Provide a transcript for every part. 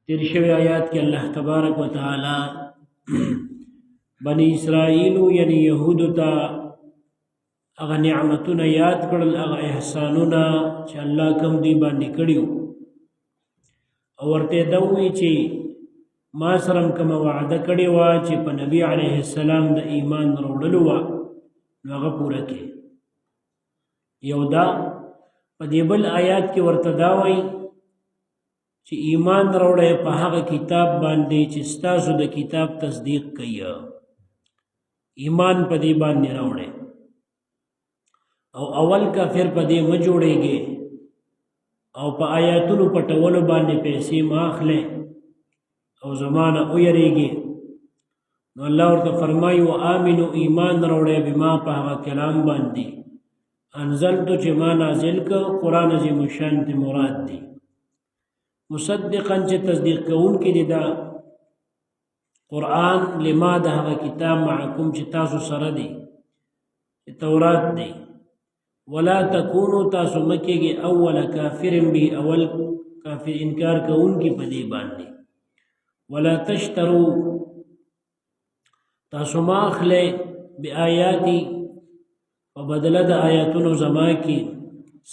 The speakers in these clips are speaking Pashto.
تیر شوی آیات کې الله تبارک وتعالی بنی اسرائیل یعنی یهودو ته هغه نعمتونه یاد کړل، هغه احسانونه چې الله کوم دی باندې کړیو، او ورته دا وی چې ما سره کوم وعده کړی و چې په نبی علیه السلام د ایمان وروړلو و نو هغه پوره کړي. یو دا په دې بل آیات کې ورته دا وایي چې ایمان وروړی په هغه کتاب باندې چې ستاسو د کتاب تصدیق کوي. ایمان په دې باندې راوړی او اول کافر په دې مه جوړېږي او په آیاتونو پټولو باندې پیسې مه اخلئ او زمانه ویریږي. نو الله ورته فرمایي وآمنو ایمان راوړی بما په هغه کلام باندې انزلتو چې ما نازل که قرآن عظیم الشان ته مراد دی، مصدقا چې تصدیق کوونکی دی دا قرآن لما د هغه کتاب معکم چې تاسو سره دی تورات دی. ولا تکونو تاسو مکیږي اول کافر به اول کافر انکار کوونکی په دې باندې. ولا تشترو تاسو ما اخلئ بآیاتی په بدله د آیاتونو زما کې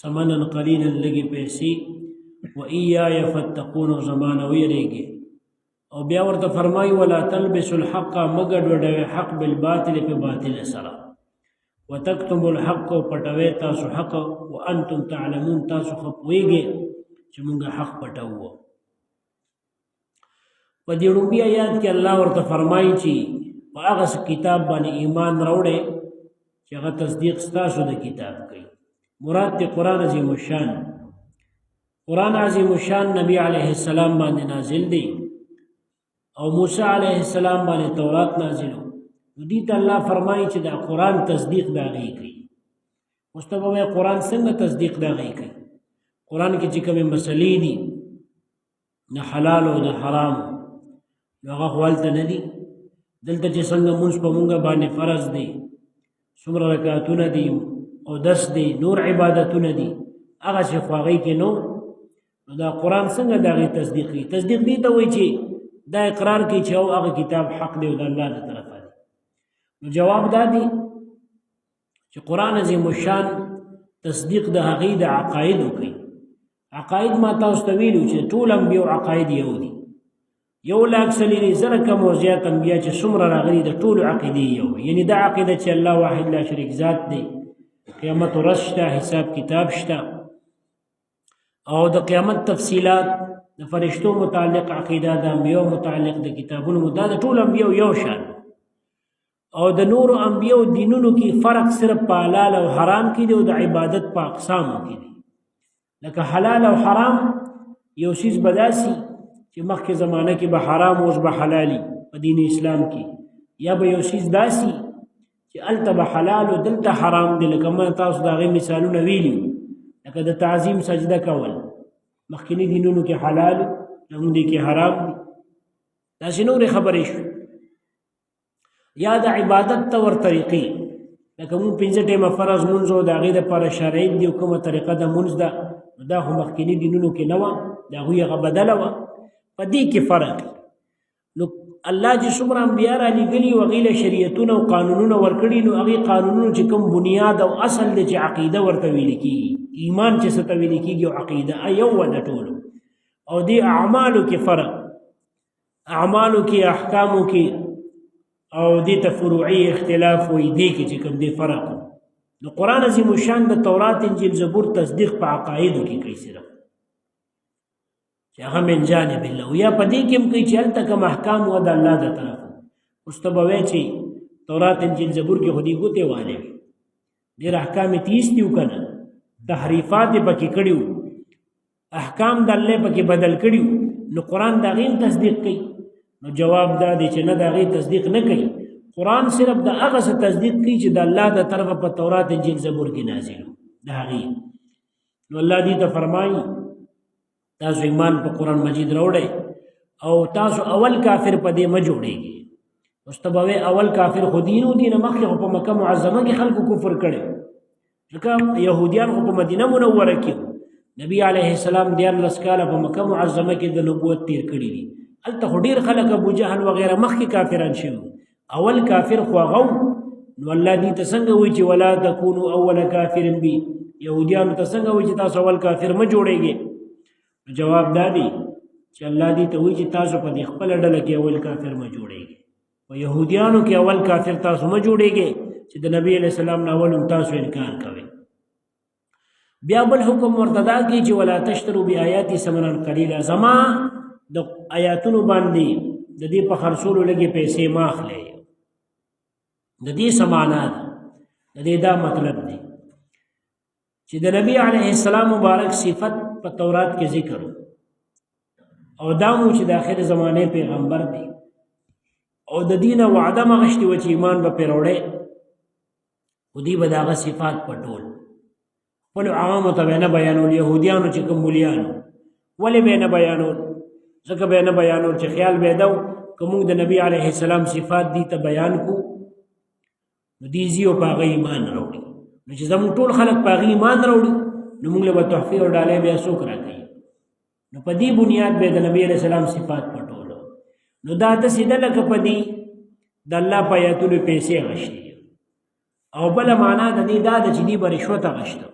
ثمنا قلیلا لږې پیسې و ایای فتقون زمانه ویریږي. او بیا ورته فرمایي ولا تلبسوا الحق مګډوډوي حق بالباطل په باطل سره وتكتموا الحق پټوي تاسو حق وانتم تعلمون تاسو خپويږي چې موږ حق پټوو. په دې لومبي آیات کې الله ورته فرمایي چې په هغه کتاب باندې ایمان راوړې چې هغه تصدیق ستاسو د کتاب کوي. مراد دی قرآن عظیم الشان. قرآن عظیم الشان نبی علیه السلام باندې نازل دی او موسی علیه السلام باندې تورات نازلو. دې ته الله فرمایي چې دا قرآن تصدیق دا غي کوي. مستوي قرآن څنګه تصدیق دا غي کوي؟ قرآن کې چې کومه مسلې دي نه حلال او نه حرام هغه خپلته نه دي. دلته چې څنګه مونږ په مونږه باندې فرض دي، څومره رکعاتونه دي او دس دي، نور عبادتونه دي، هغه چې خواږي کې نو دا قرآن څنګه دا غي تصدیق کوي؟ تصدیق دي ته وایي چې دا اقرار کوي چې او هغه کتاب حق دی او د الله تر طرفه دی. نو جواب دا دی چې قرآن عظیم الشان تصدیق د هغې د عقایدو کوي. عقاید ما تاسو ته ویلو چې ټول انبیاء عقاید یو دي. 1,00,000 کم او زیات انبیاء چې څومره راغلي د ټولو عقیدې یو، یعنی دا عقیده چې الله واحد لا شریک ذات دی، قیامت ورځ شته، حساب کتاب شته، او د قیامت تفصیلات د فرشتو متعلق عقیده، د انبیاء متعلق د کتابونو دا د ټول انبیاء یو شان. او د نورو انبیاء دینونو کې فرق صرف په حلال او حرام کې دی او د عبادت په اقسامو کې دی. لکه حلال او حرام یو شیز بداسي چې مخکې زمانه کې به حرام اوس به حلالي په دین اسلام کې، یا به یو شیز داسي چې الته به حلال او دلته حرام دی. لکه ما تاسو د هغې مثالونه ویلي، لکه د تعظیم سجده کول مخکینی دینونو کې حلال زموږ دې کې حرام دي. داسې نورې خبرې شو. یا د عبادت طور طریقې لکه مونږ 5 ټیمه فرض مونځ او د هغې دپاره شرایط دي او کومه طریقه د مونځ ده، دا خو مخکیني دینونو کې نه وه، د هغوی هغه بدله وه. په دې کې فرق. نو الله چې څومره انبیا رالیږلي او هغې له شریعتونه او قانونونه ورکړي، نو هغې قانونونو چې کوم بنیاد او اصل دی چې عقیده ورته ویلې کېږي، ایمان چې څه ته ویلې کېږي او عقیده یو وه د ټولو. او دې اعمالو کې فرق، اعمالو کې احکامو کې او دې ته فروعي اختلاف وي، دې کې چې کوم دې فرق. نو قرآن عظیم الشان د تورات انجیل زبور تصدیق په عقایدو کې کوي صرف چې هغه من جانب الله، یا په دې کې هم کوي چې هلته کوم احکام وه د الله د طرفه. اوس ته به وایې چې تورات انجیل زبور کې خو دې ګوتې والې وي، ډېر احکام یې تیز دي که نه، تحریفات یې پکې کړي وو، احکام د الله پکې بدل کړي وو. نو قرآن د هغې تصدیق کوي. نو جواب دا دی چې نه د هغې تصدیق نه کوي. قرآن صرف د هغه څه تصدیق کوي چې د الله د طرفه په تورات انجیل زبور کې نازل و د هغې. نو الله دې ته فرمایي تاسو ایمان په قرآن مجید راوړئ او تاسو اول کافر په دې مه جوړېږي. اوس ته به وایې اول کافر خو دین و، دینه مخکې خو په مکه معظمه کې خلکو کفر کړی، ځکه یهودیان خو په مدینه منوره کې نبی علیه السلام 14 کاله په مکه معظمه کې د نبوت تیر کړي دي. هلته خو ډېر خلک ابو جهل وغیره مخکې کافران شوي، اول کافر خو هغه نو الله دې ته څنګه وایي چې ولا تکونو اول کافر بي، یهودیانو ته څنګه وایي چې تاسو اول کافر مه جوړېږئ؟ جواب دا دی چې الله دې ته وایي چې تاسو په دې خپله ډله کې اول کافر مه جوړېږئ، په یهودیانو کې اول کافر تاسو مه جوړېږئ چې د نبی علیه السلام نه اول هم تاسو انکار کوئ. بیا بل حکم ورته دا کوي چې ولا تشتروا بآیاتي ثمنا قلیلا، زما د آیاتونو باندې د دې په خرڅولو لږې پیسې مه اخلئ. د دې څه معنا ده؟ د دې دا مطلب دی چې د نبی علیه السلام مبارک صفت په تورات کې ذکر او دا مو چې د آخر زمانه پیغمبر دی او د دین وعده مغشتي و چې ایمان به پرې وړي، خو دوی به د هغه صفات پټول، خپلو عوامو ته به نه بیانول. یهودیانو چې کوم مولیانو ولې به یې نه بیانول؟ ځکه به یې نه بیانول چې خیال به یې ده که موږ د نبی علیه السلام صفات دي ته بیان کړو نو دې ځي او په هغه ایمان راوړي، نو چې زموږ ټول خلک په هغه ایمان راوړي نو موږ له به تحفې او ډالۍ بیا څوک راکوي؟ نو په دې بنیاد به د نبی علیه السلام صفات پټولو. نو دا داسې ده لکه په دې د الله په آیاتونو پیسې اخیستې، او بله معنا د دې دا ده چې دوی به رشوت اخیسته،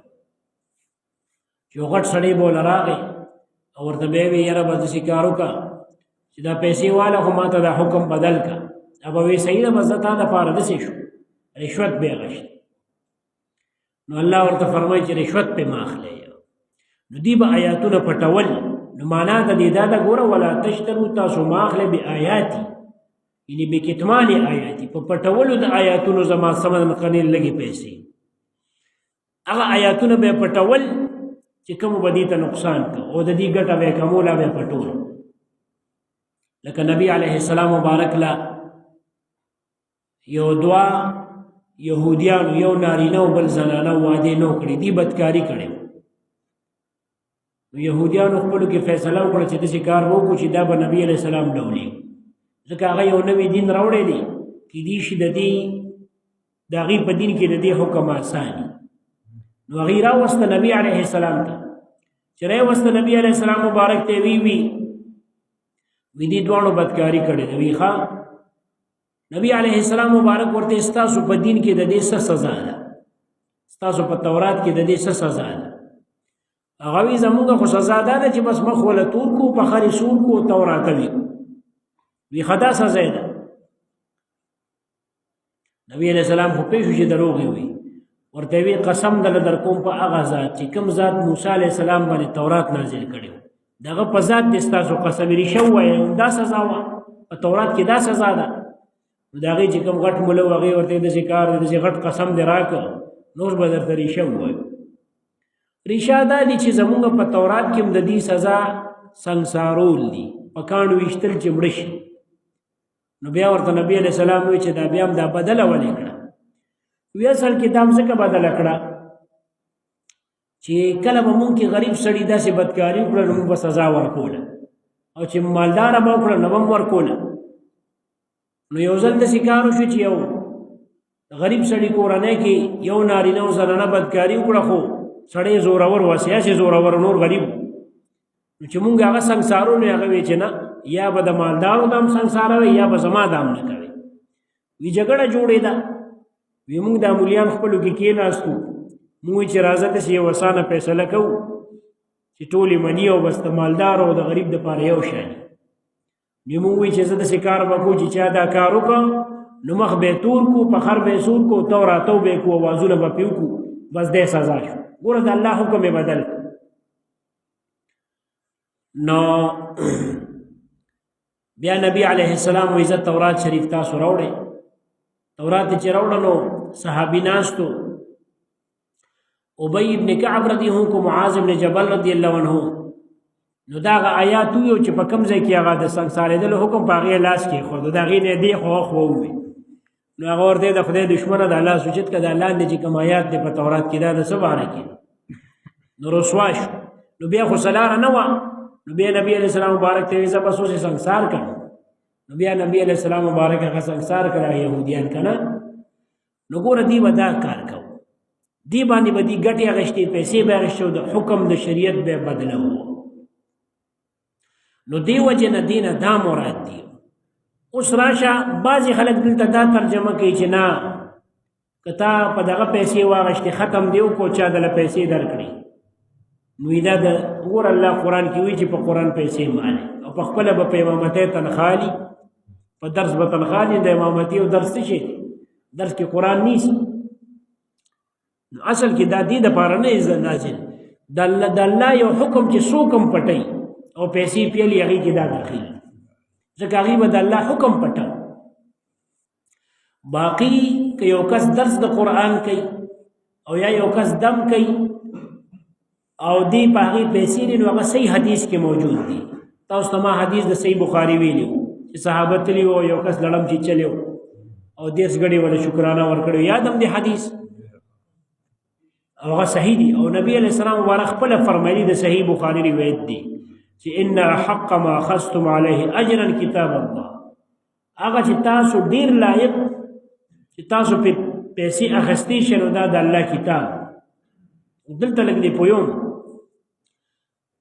چې یو غټ سړی به ورله راغی او ورته به یې وي یاره به داسې کار وکړه چې دا پیسې واله خو ما ته دا حکم بدل کړه، هغه به وایي صحیح ده بس زه تا دپاره داسې شو، رشوت به یې اخیست. نو الله ورته فرمایي چې رشوت پې مه اخلئ. نو دوی به آیاتونه پټول، نو معنا د دې دا ده ګوره ولا تشترو تاسو مه اخلئ بآیاتي، یعنې بکتمان آیاتي، په پټولو د آیاتونو زما ثمن قلیل لږې پیسې، هغه آیاتونه به یې پټول چې کومو به دې ته نقصان که او د دې ګټه به یې کموله به یې پټول. لکه نبی علیه السلام مبارک له یو دوه یهودیانو یو نارینه او بل زنانه وعدې نه کړي، دې بدکاري کړې. نو یهودیانو خپلو کې فیصله وکړه چې داسې کار وکړو چې دا به نبی علیه السلام ډولي، ځکه هغه یو نوی دین راوړی دی، کیدای شي د هغې په دین کې د دې حکم آساني. نو هغې راوسته نبی علیه السلام ته، چې راوسته نبی علیه السلام مبارک ته وی دې دواړو بدکاري کړې ده. وی ښه نبی علیه السلام مبارک ورته ستاسو په دین کې د دې څه سزا ده، ستاسو په تورات کې د دې څه سزا ده؟ هغه وی زموږ خو سزا دا ده چې بس مخ وله تور کو په خرې سور کو تورات وي. وی ښه دا سزا ده. نبی علیه السلام خو پوه شو چې دروغ یې وي، ورته وی قسم در کوم په هغه ذات چې کوم ذات موسی علیه السلام باندې تورات نازل کړی دغه په ذات دې ستاسو قسم ریشه ووایه، دا سزا وه، په تورات کې دا سزا ده. نو د هغې چې کوم غټ مله و هغې ورته داسې کار داسې غټ قسم دې راکړه نور به درته ریشه ووایو. ریشه دا دي چې زمونږ په تورات کې هم د دې سزا سنګسارول دي، په کاڼو ویشتل چې مړه شي. نو بیا ورته نبی علیه السلام وایي چې دا بیا هم دا بدله ولې کړه؟ وی اصل کې دا هم ځکه بدله کړه چې کله به مونږ کې غریب سړي داسې بدکاري وکړه نو مونږ به سزا ورکوله، او چې مالداره به وکړه نو به هم ورکوله. نو یو ځل داسې کار وشو چې یو غریب سړي کورنۍ کې یو نارینه او زنانه بدکاري وکړه، خو سړی زورور و، سیاسي زورور، نور غریب. نو چې مونږ هغه سنګسارو نو هغه وی چې نه، یا به د مالدارو دام سنګساروي یا به زما دام نه کوي. وی جګړه جوړېده. وی مونږ د مولیان خپلو کې کېناستو، مونږ چې راځه داسې یو اسانه فیصله کوو چې ټولې مني او بس د مالدار او د غریب دپاره یو شان. نو مونږ وایي چې زه داسې کار به کوو چې چا دا کار وکړه نو مخ به یې تور کړو، په خر به یې سور کړو، تو راتو به یې کړو، اوازونه به پرې وکړو، بس دی سزا شو. ګوره د الله حکم یې بدل کړ. نو بیا نبی علیه السلام وایي زه تورات شریف تاسو راوړئ. تورات چې راوړه نو صحابي ناستو، ابی ابن کعب رضی الله عنه، معاذ ابن جبل رضی الله عنه. نو دا هغه آیات ویو چې په کوم ځای کې هغه د سنګسارېدلو حکم په هغې لاس کې ایښود، د هغې نه دی خو ووي. نو هغه ورته د خدای دشمنه د الله سوچت که د الله نه چې کوم آیات دی په تورات کې دا د څه باره کې نو رسوا شو. نو بیا خو سلاره نه وه. نو بیا نبی علیه السلام مبارک ته زه بس اوس یې سنګسار کړم. نو بیا نبی علیه السلام مبارک هغه سنګسار کړه یهودیان که نه. نو ګوره دوی به دا کار کوو دی باندې به دی ګټې اخیستې پیسې به اخیستې او د حکم د شریعت به بدله و. نو دی وجه نه دی نه دا مراد دی. اوس راشه بعضې خلک دلته دا ترجمه کوي چې نه که تا په دغه پیسې واخیستې ختم دی وکړو چا دله پیسې درکړي نو دا د وګوره الله قرآن کې وایي چې په قرآن پیسې مالي او په خپله به په امامتۍ تنخواه لي په درس به تنخواه لي د امامتي او درس څه شی دی درس کې قرآن نیسي. نو اصل کې دا دې دپاره نه نازل د الله یو حکم چې څوک هم پټوي او پیسې پیلي هغې کې دا داخل ځکه هغې به د الله حکم پټه. باقي که یو کس درس د قرآن کوي او یا یو کس دم کوي او دی په هغې پیسې دي نو هغه صحیح حدیث کې موجود دي. تاسو ته ما حدیث د صحیح بخاري ویلي و چې صحابه تلي وو یو کس لړم چې چلی و او 10 غړي ولا شکرانه ورکړو یاد هم دی حدیث او هغه صحیح دی او نبی علیہ السلام مبارک خپل فرمایلی د صحیح بخاری روایت دی چې ان حق ما اخذتم عليه اجرا کتاب الله هغه چې تاسو ډیر لایق چې تاسو په پیسې اخستې شنو دا د الله کتاب دلته لګ دی پویوم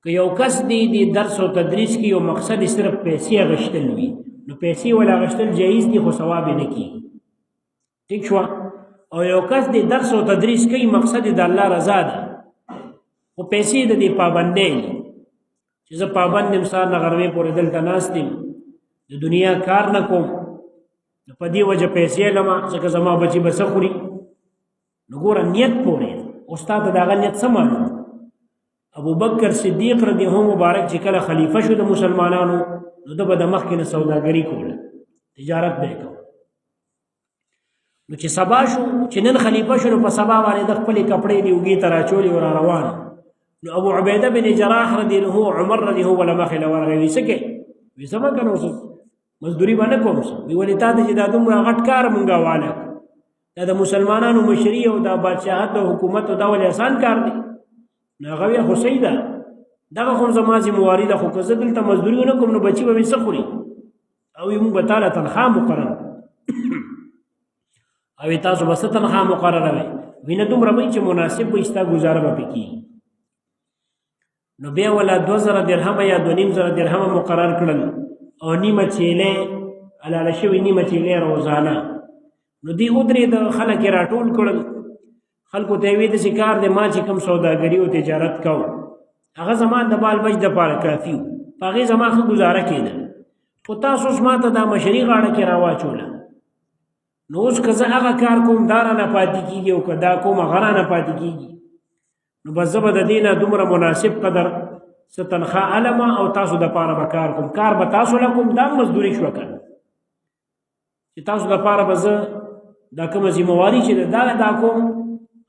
که یو کس دی درس او تدریس کې یو مقصد صرف پیسې اغشتل وي نو پیسې ولا اغشتل جایز دي خو ثواب نه کی ٹھیک شو. او یو کس دی درس او تدریس کوي مقصد د الله رضا ده خو پیسې د دې پابندۍ چې زه پابند یم سهار نه غرمې پورې دلته ناست یم د دنیا کار نه کوم نو په دې وجه پیسې لمه ځکه زما بچي به څه خوري نو ګوره نیت پورې استاد د هغه نیت څه معلوم. ابو بکر صدیق رضی الله مبارک چې کله خلیفه شو د مسلمانانو نو ده به د مخکې نه سوداګري کوله تجارت به یې کوه نو چې سبا شو چې نن خلیفه شو نو په سبا باندې د خپلې کپړې دې اوږې ته راچولې او را روان نو ابو عبیده بن جراح رضی الله عمر رضی الله ولا مخې له ورغی وی څه کوې وی څه به کنه اوس مزدوري به نه کوم وی ولې تا ته چې دا دومره غټ کار مونږه واله دا د مسلمانانو مشري او دا بادشاهت او حکومت او دا ولې آسان کار دی نو هغه وی خو صحیح ده دغه خو زما ذمهواري ده خو که زه دلته مزدوري ونه کوم نو بچي به مې څه خوري او موږ به تاله تنخواه مقرر او تاسو بس تنخواه مقرره وي وینه دومره وي چې مناسب به ستا ګزاره به پکې نو بیا ولا 2000 درهم یا 2500 درهم مقرر کړل او نیمه چیلې علاله شوی نیمه چیلې روزانه نو دی ودرې د خلک راټول کړل خلکو ته وی د شکار د ما چې کم سوداګری او تجارت کوم هغه زمان د بال بچ د پاره کافی هغه زما خو گزاره کېده خو تاسو ماته د مشري غاړه کې راواچوله نو اوس که زه هغه کار کوم دارا نه پاتې کېږي او که دا کوم غره نه پاتې کېږي نو بس زه به د دې نه دومره مناسب قدر څه تنخواه علمه او تاسو د پاره به کار کوم کار به تاسو له کوم دا مزدوري شوه که چې تاسو د پاره به زه دا کومه ذمهواري چې دا کوم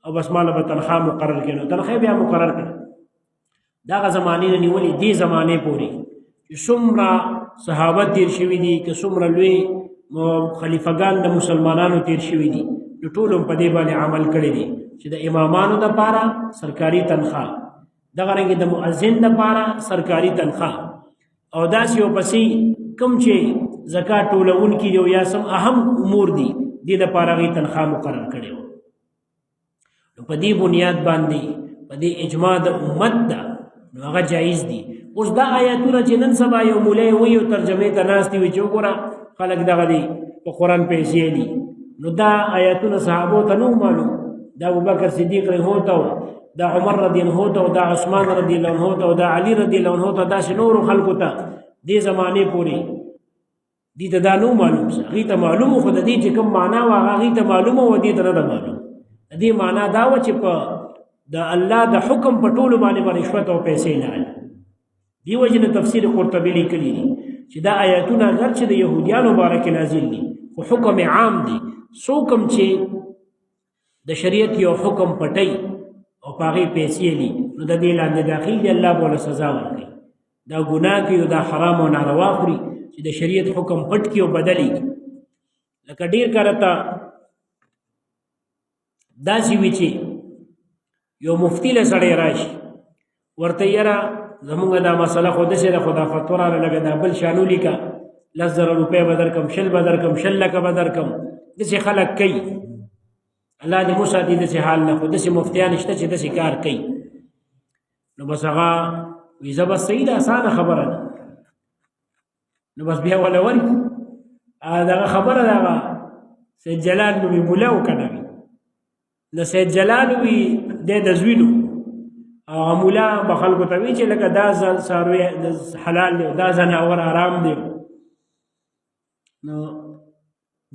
او بس ماله به تنخواه مقرر کړي نو تنخواه بیا مقرر کړي دغه زمانې نه نیولې دې زمانې پورې چې څومره صحابه تیر شوي دي که څومره لوی خلیفګان د مسلمانانو تیر شوي دي نو ټول په دې باندې عمل کړی دي چې د امامانو دپاره سرکاري تنخواه دغه رنګې د مؤذن دپاره سرکاري تنخواه او داسې یو پسې کوم چې زکات ټولونکي دي او یا سم اهم امور دي دې دپاره هغې تنخواه مقرر کړی و نو په دې بنیاد باندې په دې اجماع د امت ده نو هغه جایز دي. اوس دا آیاتونه چې نن سبا یو مولی وایي او ترجمې ته ناست دي وایي چې وګوره خلک دغه دي په قرآن پیسې دي نو دا آیاتونه صحابو ته نه معلوم دا ابوبکر صدیق رضی الله ته دا عمر رضی الله ته دا عثمان رضی الله عنه ته دا علی رضی الله عنه ته داسې نورو خلکو ته دې زمانې پورې دې ته دا نه معلوم څه هغې ته معلوم خو د دې چې کوم معنا وه هغه هغې ته معلومه وه دې ته نه ده معلوم د دې معنا دا وه چې په د الله د حکم په ټولو باندې به رشوت او پیسې نه علي دې وجې نه تفسیر قرطبي لیکلي دي چې دا آیاتونه اگر چې د یهودیانو باره کې نازل دي خو حکم عام دي څوک هم چې د شریعت یو حکم پټوي او په هغې پیسې لي نو د دې لاندې داخل دي الله به له سزا ورکوي دا ګناه کوي او دا حرام او ناروا خوري چې د شریعت حکم پټ کړي او بدل یې لکه ډېر کله ته داسې وي چې یو مفتی له سړی راشي ورته یاره زمونږ دا مسله خو داسې ده خو دا فتوا راله لږه دا بل شانو لیکه 10,000 روپۍ به درکړم 20 به درکړم 20 لکه به درکړم داسې خلک کوي الله دې موسی دې داسې حال نه خو داسې مفتیان شته چې داسې کار کوي نو بس هغه وي زه بس صحیح ده اسانه خبره ده نو بس بیا ولا ورکړو دغه خبره ده هغه سید جلال نومي مولا و که نه وي د سید جلال وي دی د زوی نو هغه مولا به خلکو ته وي چې لکه دا څاروی حلال دی دا ځناور حرام دی نو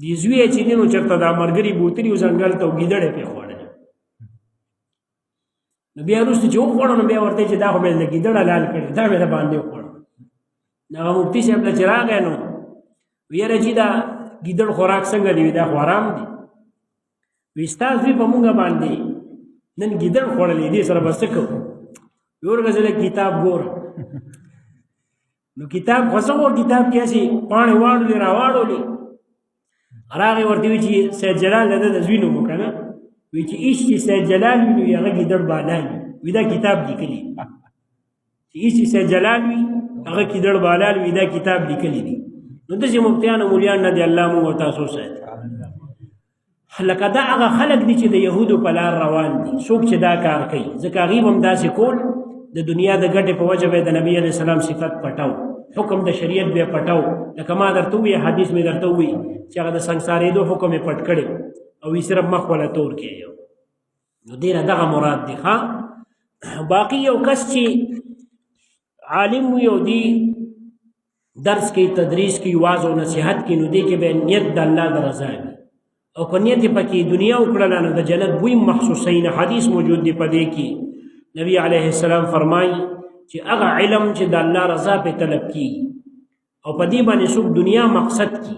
دې زوی یې چې دی نو چېرته دا ملګري بوتلي و ځنګل ته و ګیدړې پرې خوړلې نو بیا وروسته چې وخوړه نو بیا ورته چې دا خو مې د ګیدړ حلال کړی دا مې د باندې وخوړه نو هغه مفتي صاحب له چې راغی نو ویره چې دا ګیدړ خوراک څنګه دی دا خو حرام دی وی ستا زوی په مونږ باندې نن ګیدړ خوړلی دې سره به څه کوو وی ورګه کتاب ګوره نو کتاب خو څه وو کتاب کې هسې پاڼې واړولې راواړولې راغی ورته وي چې سید جلال د د زوی نوم و که نه وی چې ایش چې سید جلال وي نو هغه ګیدړ بالا وي وي دا کتاب لیکلی چې ایش چې سید جلال وي هغه ګیدړ بالا وي دا کتاب لیکلی دي نو داسې مفتیان او مولیان نه دي الله مونږ او تاسو ساتي لکه دا هغه خلک دي چې د یهودو په لار روان دي څوک چې دا کار کوي ځکه هغوی به هم داسې کول د دنیا د ګټې په وجه به د نبي علیه السلام صفت پټو حکم د شریعت به پټو لکه ما درته ووایي حدیث مې درته ووایي چې هغه د سنګسارېدو حکم یې پټ کړی او وی صرف مخ ولا تور کې نو ډېره دغه مراد دی ښه باقي یو کس چې عالم وي او دی درس کې تدریس کې واعظ او نصیحت کې نو دی کې به نیت د الله د رضا وي او که نیت پکې دنیا وکړله نو د جنت بوی محسوسین حدیث موجود دی په دې کې نبی علیه السلام فرمایي چې هغه علم چې د الله رضا پې طلب کېږي او په دې باندې څوک دنیا مقصد کړي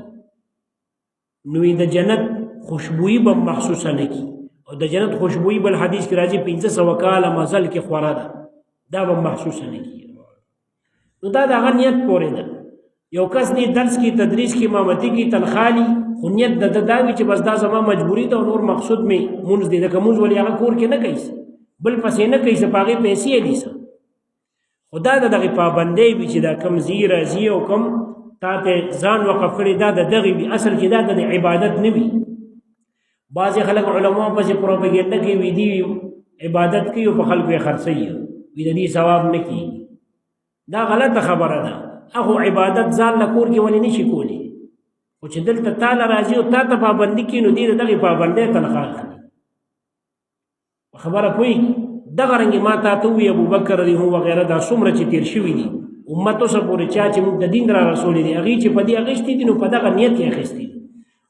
نو د جنت خوشبویي به محسوسه نه کړي او د جنت خوشبویي بل حدیث کې راځي 500 کاله مزل کې خوره ده دا به محسوسه نه کړي نو دا د هغه نیت پورې ده یو کس دی درس کې تدریس کې امامتي کې تنخالي خو نیت د ده دا وي چې بس دا زما مجبوري ده او نور مقصود مې مونځ دی لکه مونځ ولې هغه کور کې نه کوي بل پسې نه کوي څه په هغې پیسې یې نیسه خو دا د دغې پابندۍ وي چې دا کم ځي راځي او کم تا ته ځان وقف کړي دا د دغې وي اصل کې دا د عبادت نه وي بعضې خلک علما پسې پروپګنډه کوي وي دي عبادت کوي او په خلکو یې خرڅوي وي د دې ثواب نه کېږي دا غلطه خبره ده هغه عبادت ځان له کور کې ولې نشي کولی خو چې دلته تا له راځي او تا ته پابندي کړي نو دې د دغې پابندۍ تنخوا اخلي خبره پوهېږي دغه رنګې ما تا ته ووایي ابوبکر رضی وغیره دا څومره چې تېر شوي دي امت اوسه پورې چا چې موږ د دین را رسولي دي هغې چې په دې اخیستي دي نو په دغه نیت یې اخیستي دي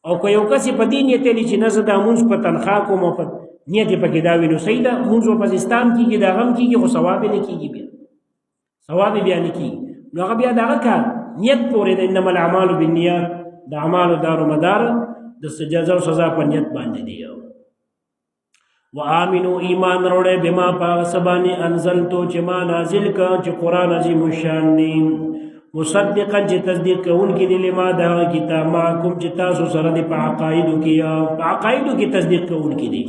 او که یو کس یې په دې نیت یې چې نه زه دا مونځ په تنخوا کوم او په نیت یې پکې دا وي نو صحیح ده مونځ به په اسلام کېږي د هغه هم کېږي خو ثواب یې نه کېږي بیا ثواب یې بیا نه کېږي نو هغه بیا دغه کار نیت پورې د انما الاعمال بالنیات د اعمالو دار و مدار د جزا او سزا په نیت باندې دی وآمنو ایمان روڑے بما پاک سبانی انزلتو چه ما نازل کا چه قرآن عظیم الشان دی مصدقا چه تصدیق کون کی دی لما دا کتاب معکم چه تاسو سرد پا عقائدو کیا پا عقائدو کی تصدیق کون کی دی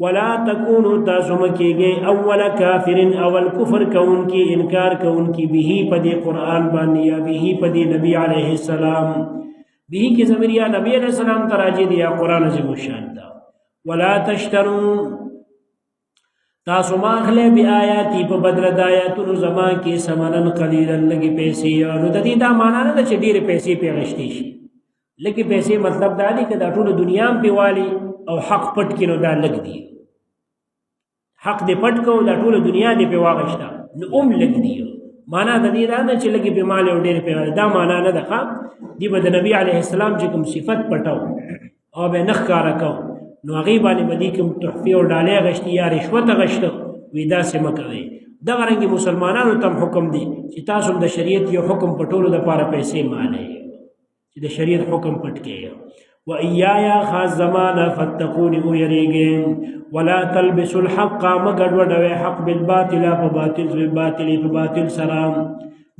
ولا تکونو تاسو مکی گئی اول کافرین اول کفر کون کی انکار کون کی بہی پا دی قرآن بانی یا بہی پا دی نبی علیہ السلام بہی کی زمریہ نبی علیہ السلام تراجی دیا قرآن عظیم الشان دا ولا تشترون تاسو ماخله بی آیاتی په بدل د آیاتونو زما کې سمنن قلیلا لګي پیسې نو د دې دا معنا نه چې ډېرې پیسې پیغشتي شي لګي پیسې مطلب دا دی چې دا ټول دنیا په والی او حق پټ کینو دا لګ دی حق دې پټ کو دا ټول دنیا دې په واغشتا نو لګ دی معنا د دې دا نه چې لګي په مال او ډېرې په دا معنا نه ده دی به د نبی علیه السلام چې کوم صفت پټاو او به نخ کار کو نو هغې باندې به دې کوم تحفې او ډالۍ غشتي یا رشوت غشته وي داسې مه کوئ دغه رنګې مسلمانانو ته هم حکم دی چې تاسو هم د شریعت یو حکم پټولو دپاره پیسې مالئ چې د شریعت حکم پټ کړئ و ایایا خاص زمانه فتقوني ویریږئ ولا تلبسوا الحق مه ګډوډوئ حق بالباطل په باطل په باطل سره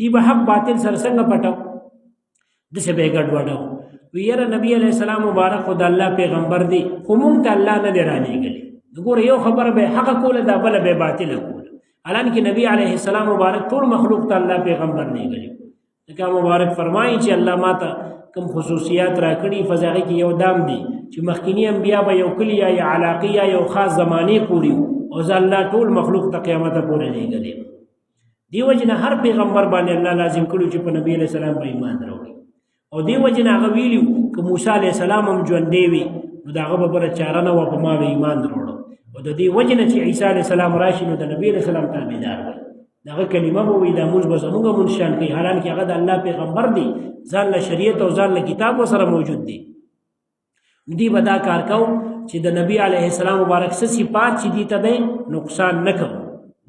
دی به حق باطل سره څنګه پټو داسې به یې ګډوډو ویره نبی علیہ السلام مبارک خود الله پیغمبر دی خو مونږ ته الله نه دی رالېږلی ګوره یو خبره به حق کوله دا بله به باطله کوله حالانکه نبی علیہ السلام مبارک ټول مخلوق ته الله پیغمبر لېږلی ځکه مبارک فرمایي چې الله ما ته کوم خصوصیات راکړي فزاغه کې یو دام دي چې مخکینی انبیا به یو کلی یا علاقه یا یو خاص زمانه پوری او ځ الله ټول مخلوق ته قیامت پورې لګلې دیو جن هر پیغمبر باندې الله لازم کړو چې په نبی علیہ السلام په ایمان وروړي او دیو جن هغه ویلو چې موسی علیہ السلام هم ژوند دی وي نو دا هغه به چاره نه و په ما به ایمان وروړو او د دې وجه نه چې عیسی علیہ السلام راشي نو د نبی علیہ السلام تابعدار وي دغه کلمه به وي د موږ به زموږ منشان کوي حالانکه هغه د الله پیغمبر دی ځان له شریعت او ځان له کتاب سره موجود دی دی بدا کار کو چې د نبی علیه السلام مبارک څه صفات چې دي ته نقصان نه کوي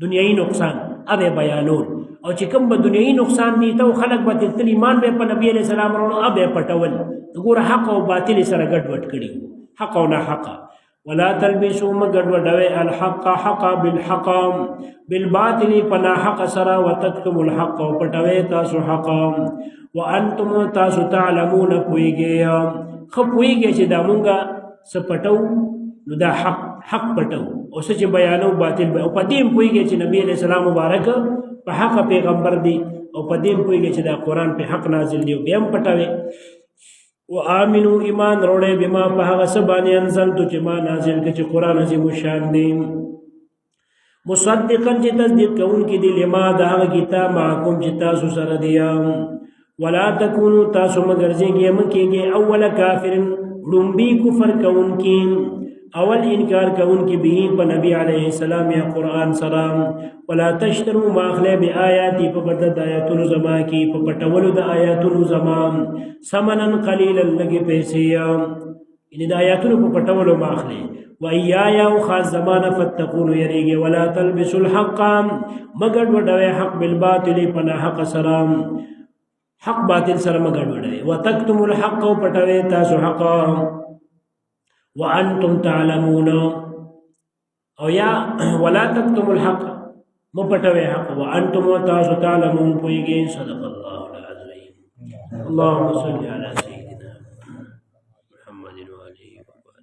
دنیوي نقصان ابه بیانول او چې کوم به دنیوي نقصان دي ته خلق به تل ایمان به په نبی علیه السلام ورو ابه پټول وګوره حق او باطل سره ګډوډ کړي حق او نه حق ولا تلبسوا مغدوډوي الحق حق بالحق بالباطل فنا حق سرا وتكتموا الحق وپټوي تاسو حق وانتم تاسو تعلمون پويږي خپويږي چې دا مونږه سپټو نو دا حق پټو او چې بیانو باطل او پدیم پويږي چې نبی عليه السلام مبارک په حق پیغمبر دی او پدیم پويږي چې دا قران په حق نازل دی او بیم پټوي وآمنوا ایمان روڑے بما پہا سبانی انزلتو چی ما نازل کچی قرآن عظیم شان دی مصدقا چی تصدیق کون کی دی لما دا کتاب معکم چی تاسو سر دیا ولا تکونو تاسو مگرزی گی مکی گی اول کافر رنبی کفر کون کی اول انکار کون کی بھی پا نبی علیہ السلام یا قرآن سلام ولا تشترو ماخلے بی آیاتی پا بدد آیاتون زما کی پا پتولو دا آیاتون زما سمنن قلیلا لگی پیسیا یعنی دا آیاتون پا پتولو ماخلے و ایایا و خاص زمان فتقونو یریگی ولا تلبسو الحق مگرد وڈوے حق بالباطل پنا حق سلام حق باطل سر مگرد وڈوے و تکتم الحق و پتوے تاسو حقا وانتم تعلمون او یا ولا تكتموا الحق مپټوي حق وانتم تاسو تعلمون پويږي صدق الله العظيم اللهم صل على سيدنا محمد وعلى اله